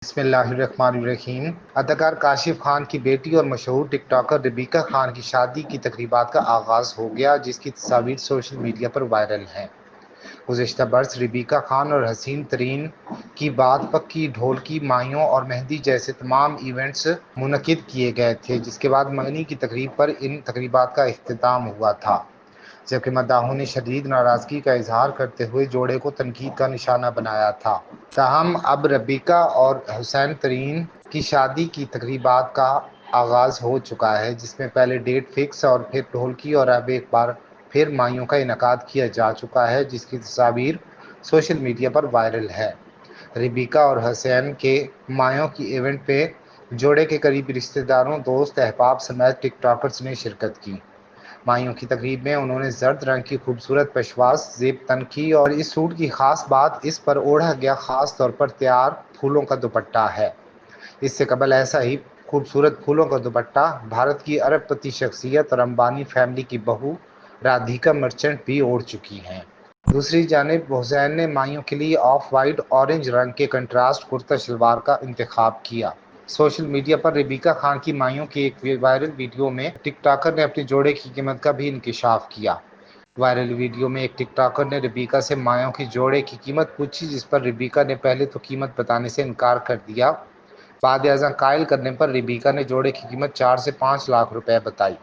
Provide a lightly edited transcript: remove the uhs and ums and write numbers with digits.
بسم اللہ الرحمن الرحیم۔ اداکار کاشف خان کی بیٹی اور مشہور ٹک ٹاکر ربیکہ خان کی شادی کی تقریبات کا آغاز ہو گیا، جس کی تصاویر سوشل میڈیا پر وائرل ہیں۔ گزشتہ برس ربیکہ خان اور حسین ترین کی بات پکی، ڈھولکی، مایوں اور مہندی جیسے تمام ایونٹس منعقد کیے گئے تھے، جس کے بعد منگنی کی تقریب پر ان تقریبات کا اختتام ہوا تھا، جبکہ مداحوں نے شدید ناراضگی کا اظہار کرتے ہوئے جوڑے کو تنقید کا نشانہ بنایا تھا۔ تاہم اب ربیکہ اور حسین ترین کی شادی کی تقریبات کا آغاز ہو چکا ہے، جس میں پہلے ڈیٹ فکس اور پھر ڈھولکی اور اب ایک بار پھر مایوں کا انعقاد کیا جا چکا ہے، جس کی تصاویر سوشل میڈیا پر وائرل ہے۔ ربیکہ اور حسین کے مایوں کی ایونٹ پہ جوڑے کے قریبی رشتہ داروں، دوست احباب سمیت ٹک ٹاکرز نے شرکت کی۔ مایوں کی تقریب میں انہوں نے زرد رنگ کی خوبصورت پشواز زیب تن کی اور اس سوٹ کی خاص بات اس پر اوڑھا گیا خاص طور پر تیار پھولوں کا دوپٹہ ہے۔ اس سے قبل ایسا ہی خوبصورت پھولوں کا دوپٹہ بھارت کی ارب پتی شخصیت اور امبانی فیملی کی بہو رادھیکا مرچنٹ بھی اوڑھ چکی ہیں۔ دوسری جانب حسین نے مایوں کے لیے آف وائٹ اورنج رنگ کے کنٹراسٹ کرتا شلوار کا انتخاب کیا۔ سوشل میڈیا پر ربیکہ خان کی مایوں کی ایک وائرل ویڈیو میں ٹک ٹاکر نے اپنے جوڑے کی قیمت کا بھی انکشاف کیا۔ وائرل ویڈیو میں ایک ٹک ٹاکر نے ربیکہ سے مایوں کی جوڑے کی قیمت پوچھی، جس پر ربیکہ نے پہلے تو قیمت بتانے سے انکار کر دیا، بعد ازاں قائل کرنے پر ربیکہ نے جوڑے کی قیمت 4 سے 5 لاکھ روپے بتائی۔